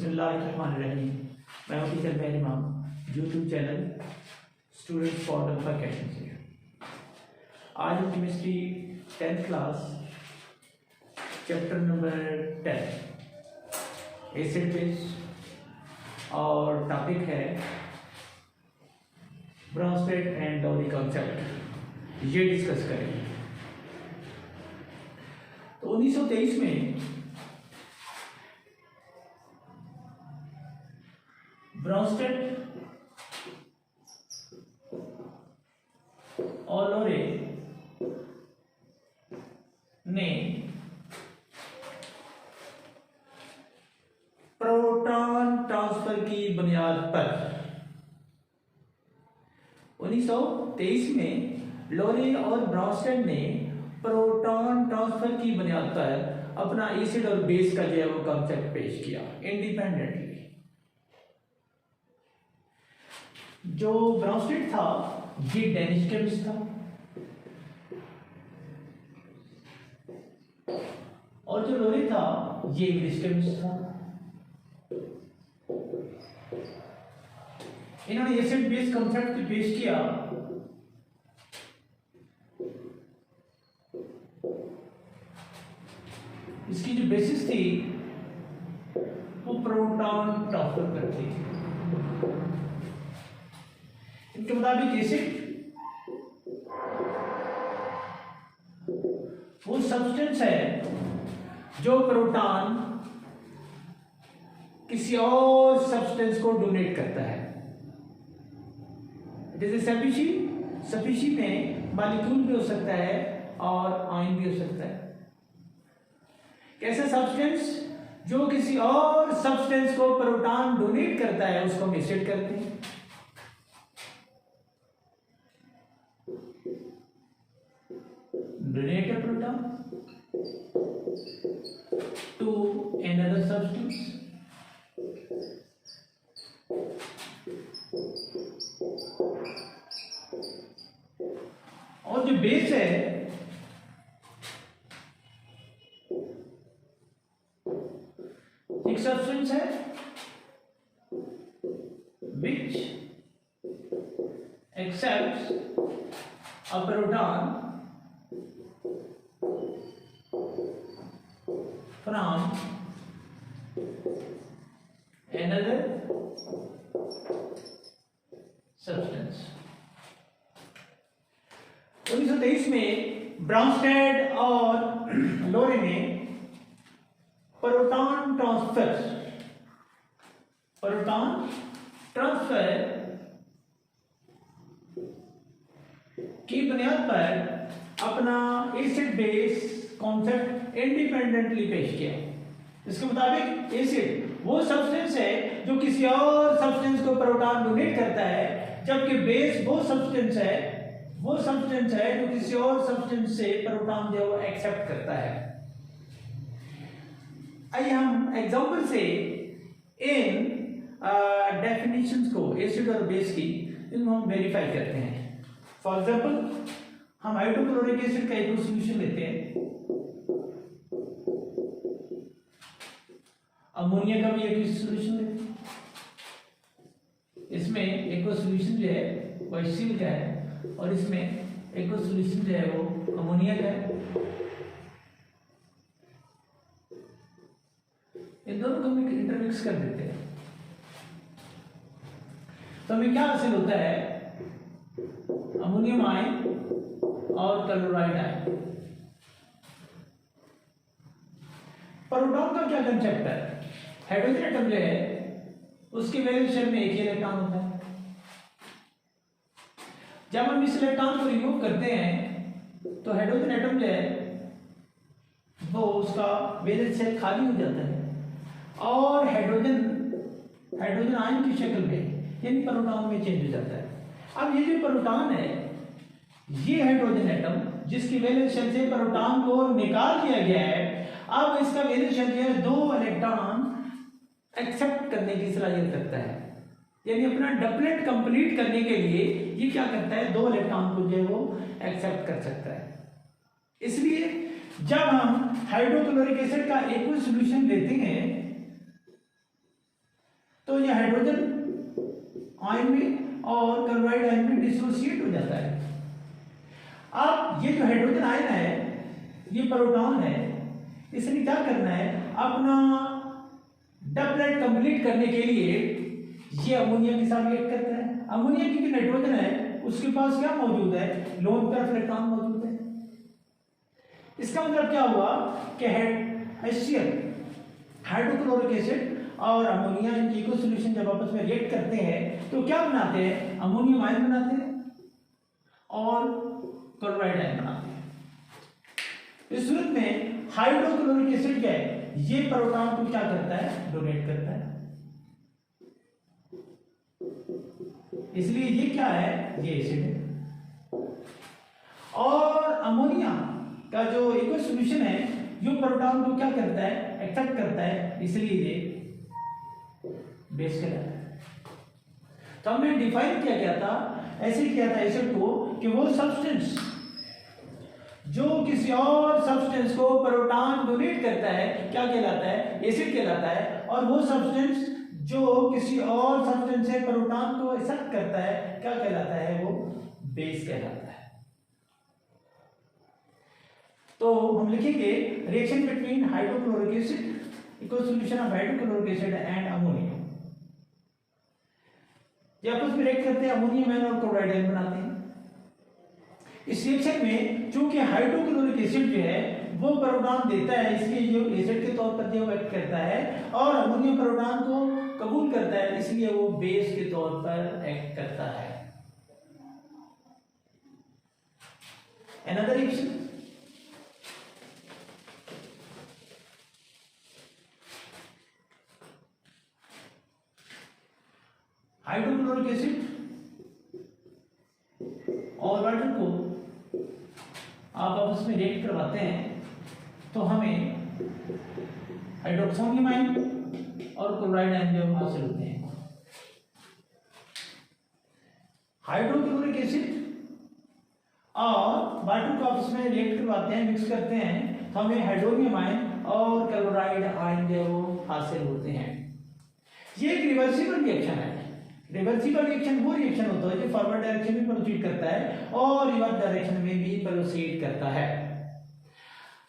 बिस्मिल्लाहिर्रहमानिर्रहीम। मैं हूं टीचर मेहर इमाम, YouTube channel students for alpha academy से। आज हम chemistry 10th class chapter number 10 acid base और टॉपिक है ब्राउनस्टेड एंड लॉरी कॉन्सेप्ट, ये डिस्कस करेंगे। तो 1923 में ब्राउनस्टेड और लोरे ने प्रोटॉन ट्रांसफर की बुनियाद पर 1923 में लोरे और ब्राउनस्टेड ने प्रोटॉन ट्रांसफर की बुनियाद पर अपना एसिड और बेस का जो है वो कॉन्सेप्ट पेश किया इंडिपेंडेंटली। जो ब्राउनस्टेड था ये डेनिश केमिस्ट था और जो लोरे था ये इंग्लिश केमिस्ट था। इन्होंने एसिड बेस कॉन्सेप्ट पेश किया। इसकी जो बेसिस थी वो प्रोटॉन ट्रांसफर करती थी। इनके मुताबिक एसिड वो सब्सटेंस है जो प्रोटॉन किसी और सब्सटेंस को डोनेट करता है। जैसे सफिशी में मॉलिक्यूल भी हो सकता है और आयन भी हो सकता है। कैसा सब्सटेंस जो किसी और सब्सटेंस को प्रोटॉन डोनेट करता है उसको हम एसिड करते हैं। Donate a proton to another substance. और जो बेस है एक सब्सटेंस है which accepts a proton from another substance। 1923 में ब्राउनस्टेड और लोरे ने प्रोटॉन ट्रांसफर की बुनियाद पर अपना एसिड बेस कॉन्सेप्ट इंडिपेंडेंटली पेश किया। इसके मुताबिक एसिड वो सब्सटेंस है जो किसी और सब्सटेंस को प्रोटॉन डोनेट करता है, जबकि बेस वो सब्सटेंस है जो किसी और सब्सटेंस से प्रोटॉन जो है एक्सेप्ट करता है। आइए हम एग्जांपल से इन डेफिनेशंस को एसिड और बेस की इनको हम वेरीफाई करते हैं। फॉर एग्जांपल हम हाइड्रोक्लोरिक एसिड का एक सॉल्यूशन लेते हैं, अमोनिया का भी एक सॉल्यूशन लेते हैं। इसमें एक सॉल्यूशन जो है वो HCl का है और इसमें एक सॉल्यूशन जो है वो अमोनिया का है। इन दोनों को हम इंटरमिक्स कर देते हैं तो हमें क्या हासिल होता है, अमोनियम आयन और क्लोराइड आयन। प्रोटॉन का क्या कंसेप्ट है, हाइड्रोजन एटम जो है उसके वैलेंस शेल में एक ही इलेक्ट्रॉन होता है। जब हम इस इलेक्ट्रॉन को रिमूव करते हैं तो हाइड्रोजन एटम जो है वो उसका वैलेंस शेल खाली हो जाता है और हाइड्रोजन आयन की शक्ल में यानी प्रोटॉन में चेंज हो जाता है। अब ये जो प्रोटॉन है ये हाइड्रोजन एटम जिसकी वैलेंस शेल से प्रोटॉन को निकाल दिया गया है, अब इसका वैलेंस शेल जो है 2 इलेक्ट्रॉन एक्सेप्ट करने की सलाहियत रखता है। यानी अपना डबलेट कंप्लीट करने के लिए ये क्या करता है, 2 इलेक्ट्रॉन को जो है वो एक्सेप्ट कर सकता है। इसलिए जब हम हाइड्रोक्लोरिक एसिड का एक्वस सॉल्यूशन लेते हैं ये हाइड्रोजन आयन में और क्लोराइड आयन में डिसोसिएट हो जाता है। अब ये जो हाइड्रोजन आयन है, ये प्रोटॉन है, इसने क्या करना है, अपना डबलेट कंप्लीट करने के लिए ये अमोनिया के साथ रिएक्ट करता है। अमोनिया की जो नाइट्रोजन है उसके पास क्या मौजूद है, लोन पर इलेक्ट्रॉन मौजूद है। इसका मतलब क्या हुआ कि HCl हाइड्रोक्लोरिक एसिड और अमोनिया इनकी इको सॉल्यूशन जब आपस में रिएक्ट करते हैं तो क्या बनाते हैं, अमोनियम आयन बनाते हैं और क्लोराइड आयन बनाते हैं। इस सूरत में हाइड्रोक्लोरिक एसिड क्या है, ये प्रोटॉन को क्या करता है, डोनेट करता है। इसलिए ये क्या है, ये एसिड है। और अमोनिया का जो इको सॉल्यूशन है जो प्रोटॉन को क्या करता है, एक्सेप्ट करता है, इसलिए ये बेस कहलाता है। तो हमने डिफाइन किया गया था, ऐसे किया था एसिड को कि वो सब्सटेंस जो किसी और सब्सटेंस को प्रोटॉन डोनेट करता है क्या कहलाता है, एसिड कहलाता है। और वो सब्सटेंस जो किसी और सब्सटेंस से प्रोटॉन को एक्सेप्ट करता है क्या कहलाता है, वो बेस कहलाता है। तो हम लिखेंगे reaction between hydrochloric acid, aqueous solution of hydrochloric acid and ammonia. ये आपस में रिएक्ट करते हैं, अमोनियम आयन और क्लोराइड आयन बनाते हैं। इस रिएक्शन में चूंकि हाइड्रोक्लोरिक एसिड जो है वो प्रोटॉन देता है, इसलिए जो एसिड के तौर पर जो एक्ट करता है, और अमोनियम प्रोटॉन को कबूल करता है, इसलिए वो बेस के तौर पर एक्ट करता है। Another reaction, हाइड्रोक्लोरिक एसिड और वाटर को आप आपस में रिएक्ट करवाते हैं तो हमें हाइड्रोक्सोनियम आयन और क्लोराइड आयन जो हासिल होते हैं। हाइड्रोक्लोरिक एसिड और वाटर को आपस में रिएक्ट करवाते हैं, मिक्स करते हैं, तो हमें हाइड्रोनियम आयन और क्लोराइड आयन जो हासिल होते हैं। ये एक रिवर्सिबल रिएक्शन है। रिवर्सिबल रिएक्शन वो रिएक्शन होता है जो फॉरवर्ड डायरेक्शन में प्रोसीड करता है और रिवर्स डायरेक्शन में भी प्रोसीड करता है।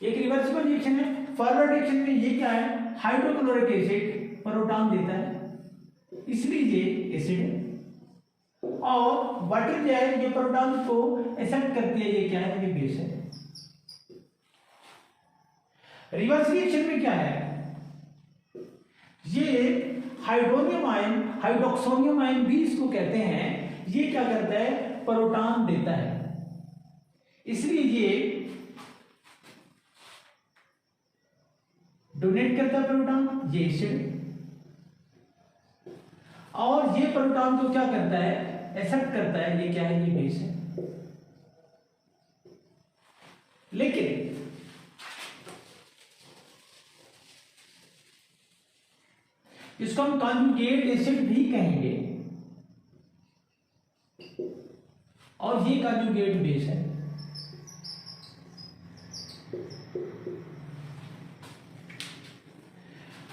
एक रिवर्सिबल रिएक्शन है। फॉरवर्ड रिएक्शन में ये क्या है, हाइड्रोक्लोरिक एसिड प्रोटॉन देता है, इसलिए ये एसिड है। और वाटर जो है ये प्रोटॉन को एक्सेप्ट करती है, ये क्या है, ये बेस है। रिवर्स रिएक्शन में क्या है, ये हाइड्रोनियम आयन, हाइड्रोक्सोनियम आयन भी इसको कहते हैं, ये क्या करता है, प्रोटॉन देता है, इसलिए ये डोनेट करता है प्रोटॉन, ये एसिड। और ये प्रोटॉन को क्या करता है, एक्सेप्ट करता है, ये क्या है, ये बेस है। लेकिन इसको हम कॉन्जुगेट एसिड भी कहेंगे और ये कॉन्जुगेट बेस है।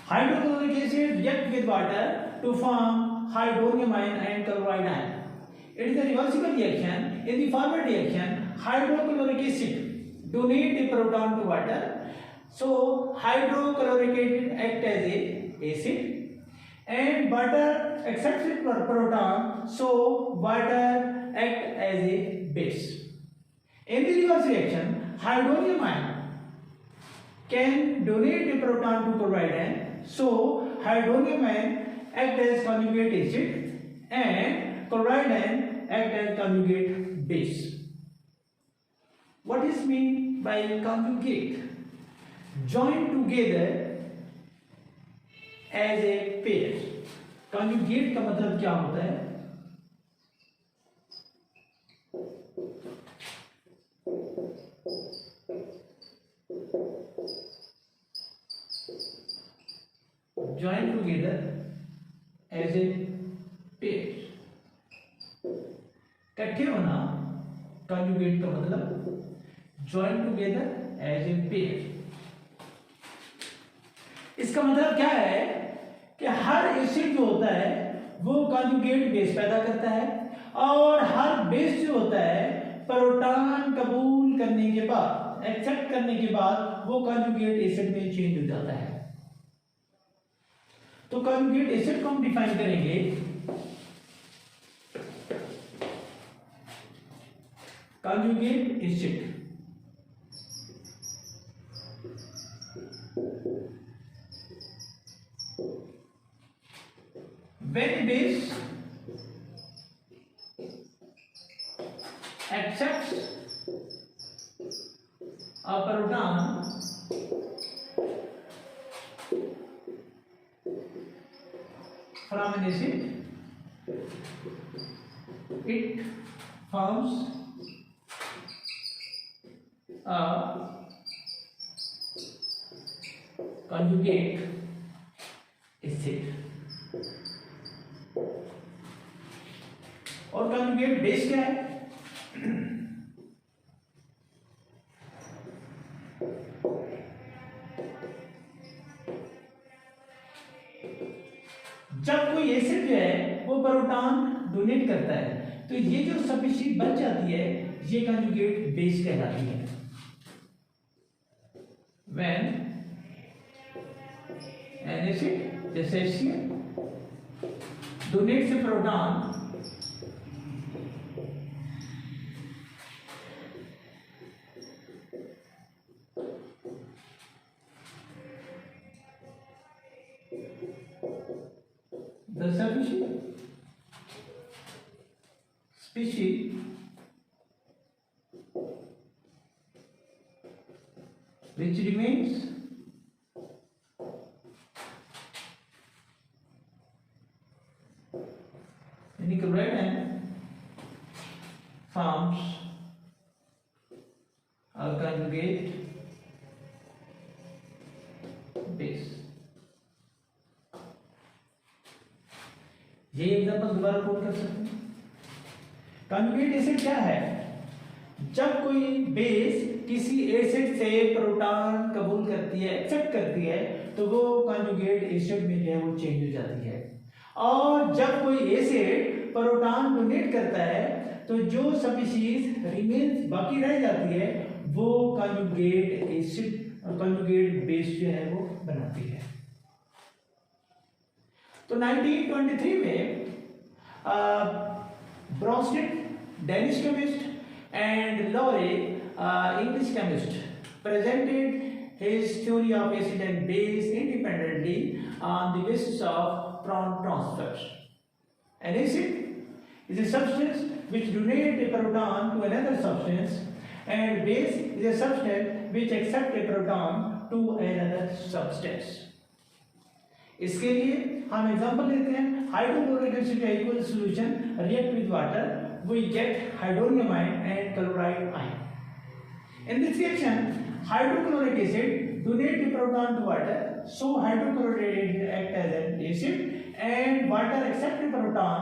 Hydrochloric acid react with water to form hydronium ion and chloride ion. It is a reversible reaction. In the forward reaction, hydrochloric acid donate a proton to water. So hydrochloric acid act as a acid, and water accepts its proton. So water act as a base. In the reverse reaction, hydronium ion can donate a proton to chloride ion. So hydronium ion act as conjugate acid, and chloride ion act as conjugate base. What is mean by conjugate? Join together as a pair. Conjugate का मतलब क्या होता है? Join together as a pair. इकट्ठे होना, conjugate का मतलब join together as a pair. इसका मतलब क्या है कि हर एसिड जो होता है वो कॉन्जुगेट बेस पैदा करता है, और हर बेस जो होता है प्रोटॉन कबूल करने के बाद, एक्सेप्ट करने के बाद वो कॉन्जुगेट एसिड में चेंज हो जाता है। तो कॉन्जुगेट एसिड को हम डिफाइन करेंगे, conjugate acid when base accepts a proton from an acid, it forms a conjugate acid। और कॉन्जुगेट बेस क्या है? जब कोई एसिड जो है वो प्रोटॉन डोनेट करता है तो ये जो स्पीशीज बच जाती है ये कॉन्जुगेट बेस कहलाती है। When an acid जैसे donates a proton, the species which remains in equilibrium forms a conjugate base। ये एग्जांपल दोबारा कोट कर सकते हैं। कॉन्जुगेट एसिड क्या है? जब कोई बेस किसी एसिड से प्रोटॉन कबूल करती है, एक्सेप्ट करती है, तो वो कॉन्जुगेट एसिड में जो है वो चेंज हो जाती है। और जब कोई एसिड प्रोटॉन डोनेट करता है तो जो स्पीशीज रिमेन्स बाकी रह जाती है वो कॉन्जुगेट एसिड, कॉन्जुगेट बेस जो है वो बनाती है। तो 1923 में Bronsted Danish chemist and Lowry English chemist presented his theory of acid and base independently on the basis of proton transfers. An acid is a substance which donates a proton to another substance, and base is a substance which accepts a proton to another substance. इसके लिए हम example लेते हैं, hydrochloric acid का equal solution react with water, we get hydronium ion and chloride ion. In this reaction, hydrochloric acid donate the proton to water, so hydrochloric acid act as an acid and water accept the proton,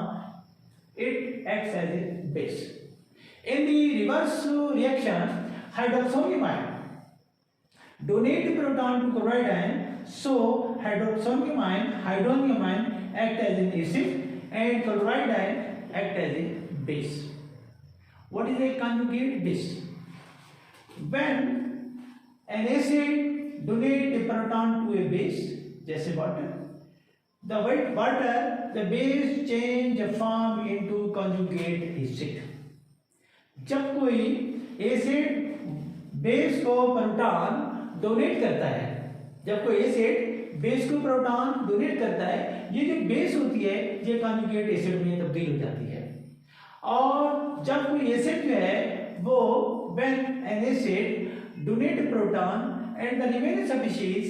it acts as a base. In the reverse reaction, hydroxonium ion donate the proton to chloride ion, so hydroxonium ion act as an acid and chloride ion act as a base. What is a conjugate base? When an acid donate a proton to a base, जैसे water, the base change form into conjugate acid. जब कोई acid base को proton donate करता है, जब कोई acid base को proton donate करता है, ये जो बेस होती है ये कॉन्जुगेट एसिड में तब्दील हो जाती है। और जब कोई एसिड जो है वो when an acid donate a proton and the remaining species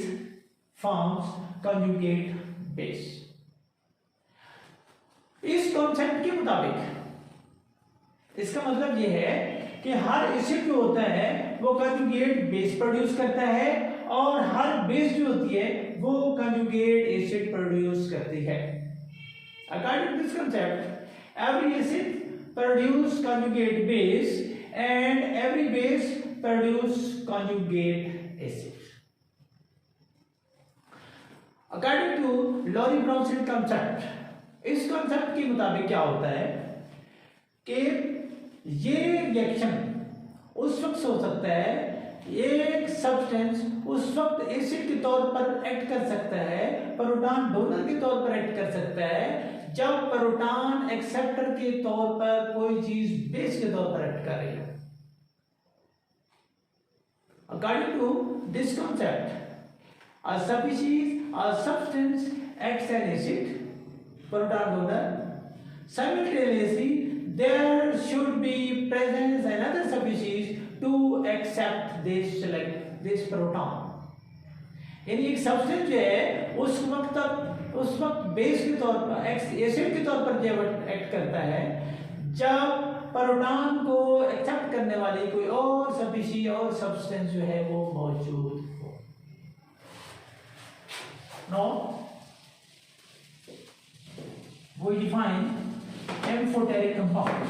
forms conjugate base। इस कॉन्सेप्ट के मुताबिक इसका मतलब यह है कि हर एसिड जो होता है वो कंजुगेट बेस प्रोड्यूस करता है और हर बेस जो होती है वो कंजुगेट एसिड प्रोड्यूस करती है। According to this concept, every acid produce conjugate base and every base produce conjugate acid। According to Lowry Bronsted concept, इस कंसेप्ट के मुताबिक क्या होता है कि ये रिएक्शन उस वक्त हो सकता है, एक सब्सटेंस उस वक्त एसिड के तौर पर एक्ट कर सकता है, प्रोटॉन डोनर के तौर पर एक्ट कर सकता है, जब प्रोटॉन एक्सेप्टर के तौर पर कोई चीज बेस के तौर पर एक्ट कर रही है। According to this concept, a species or substance acts as acid, proton donor. Simultaneously, there should be presence another species to accept this proton. यानी एक सब्सटेंस जो है उस वक्त बेस के तौर पर एसिड के तौर पर जब एक्ट करता है, जब प्रोटॉन को एक्सेप्ट करने वाली कोई और स्पीशीज और सब्सटेंस जो है वो मौजूद। Now, we define amphoteric compound.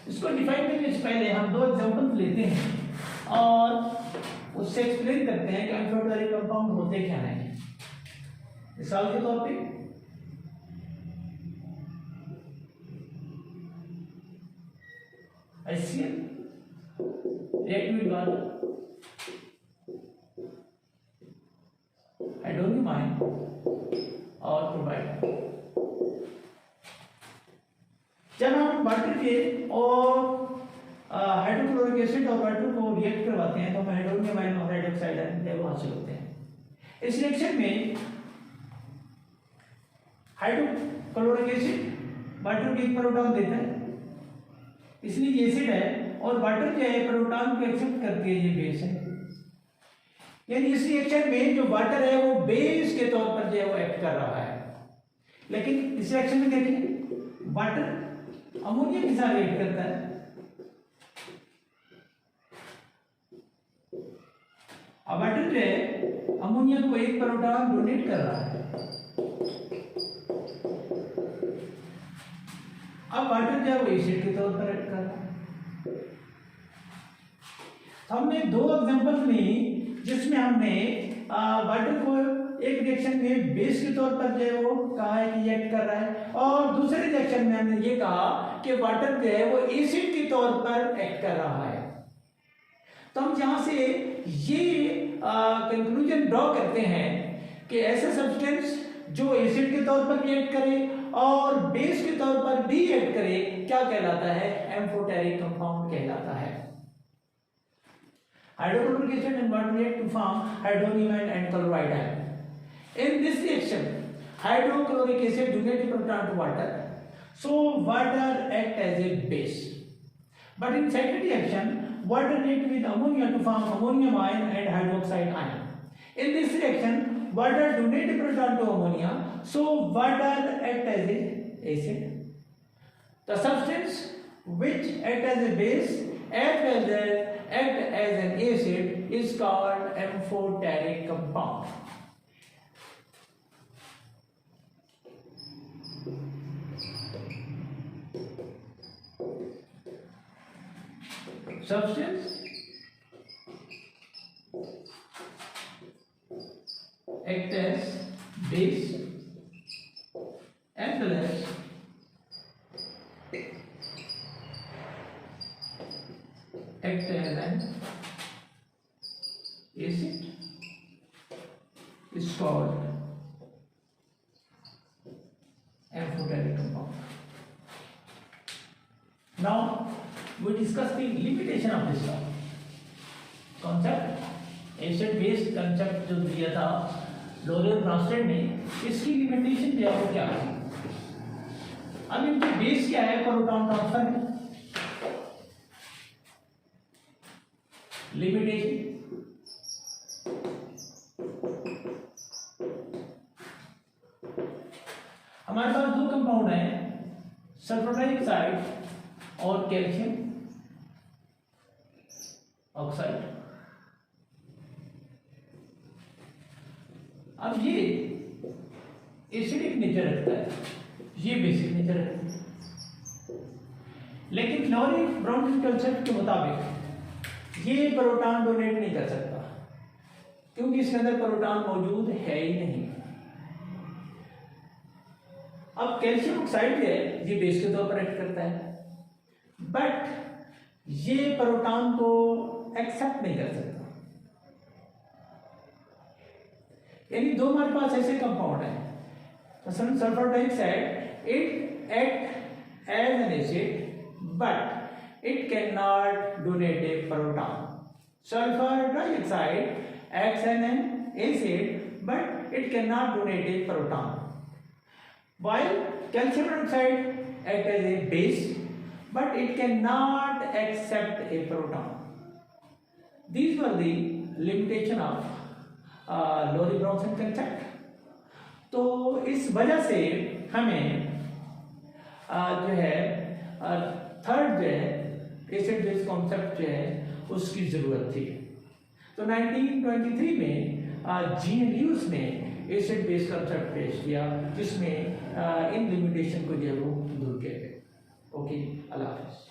इसको डिफाइन करने से पहले हम दो एग्जांपल्स लेते हैं और उससे एक्सप्लेन करते हैं कि एम्फोटेरिक कंपाउंड होते क्या हैं। मिसाल के तौर पे HCl react with water, hydronium ion और क्लोराइड। जब हम वाटर के और हाइड्रोक्लोरिक एसिड और वाटर को रिएक्ट करवाते हैं तो हमें हाइड्रोनियम आयन और हाइड्रोक्साइड आयन हासिल होते हैं। इस रिएक्शन में हाइड्रोक्लोरिक एसिड वाटर को एक प्रोटॉन देता है, इसलिए ये एसिड है, और वाटर जो है प्रोटॉन को एक्सेप्ट करके ये बेस है। यानी इस रिएक्शन में जो वाटर है वो बेस के तौर पर जो है वो एक्ट कर रहा है। लेकिन इस रिएक्शन में देखिए वाटर अमोनिया के साथ रिएक्ट करता है, अब वाटर जो है अमोनिया को एक प्रोटॉन डोनेट कर रहा है। अब वाटर जो है वो एसिड के तौर पर एक्ट कर रहा है। तो हमने दो एग्जांपल ली जिसमें हमने वाटर को एक रिएक्शन में बेस के तौर पर जो है वो कहा है कि ये एक्ट कर रहा है, और दूसरे रिएक्शन में हमने ये कहा कि वाटर जो है वो एसिड के तौर पर एक्ट कर रहा है। तो हम यहां से ये कंक्लूजन ड्रॉ करते हैं कि ऐसा सब्सटेंस जो एसिड के तौर पर भी एक्ट करे और बेस के तौर पर भी एक्ट करे क्या कहलाता है? एम्फोटेरिक कंपाउंड कहलाता है। Hydrochloric acid and water react to form hydronium ion and chloride ion. In this reaction, hydrochloric acid donates proton to water, so water acts as a base. But in second reaction, water reacts with ammonia to form ammonium ion and hydroxide ion. In this reaction, water donates proton to ammonia, so water acts as a acid. The substance which acts as a base act as an acid is called amphoteric compound. Substance act as base as well as act as an acid is called amphoteric compound. Now we discuss the limitation of this concept. Acid base concept जो दिया था L'Oreal ब्रांस्टेड ने, इसकी limitation जो है वो क्या है? अब इनकी बेस क्या है? प्रोटॉन ट्रांसफर है। लिमिटेशन हमारे पास दो कंपाउंड है, सल्फर डाइऑक्साइड और कैल्शियम ऑक्साइड। अब ये एसिडिक नेचर रखता है, ये बेसिक नेचर रखता है, लेकिन लॉरी ब्राउन कंसेप्ट के मुताबिक ये प्रोटॉन डोनेट नहीं कर सकता, क्योंकि इसके अंदर प्रोटॉन मौजूद है ही नहीं। अब कैल्शियम ऑक्साइड जो है ये बेस के तौर पर एक्ट करता है, बट ये प्रोटॉन को एक्सेप्ट नहीं कर सकता। यानी दो हमारे पास ऐसे कंपाउंड है, sulphur dioxide it act as an acid but it can not donate a proton. Sulphur dioxide acts as an acid but it cannot donate a proton, while calcium dioxide acts as a base but it cannot accept a proton. These were the limitation of Lorentz concept. तो इस वजह से हमें जो है third जो है acid base concept जो है उसकी जरूरत थी। तो 1923 में जी.एन.ल्यूइस ने एसिड बेस कंसेप्ट पेश किया जिसमें इन लिमिटेशन को जो है वो दूर किया गया। ओके, अल्लाह हाफ़िज़।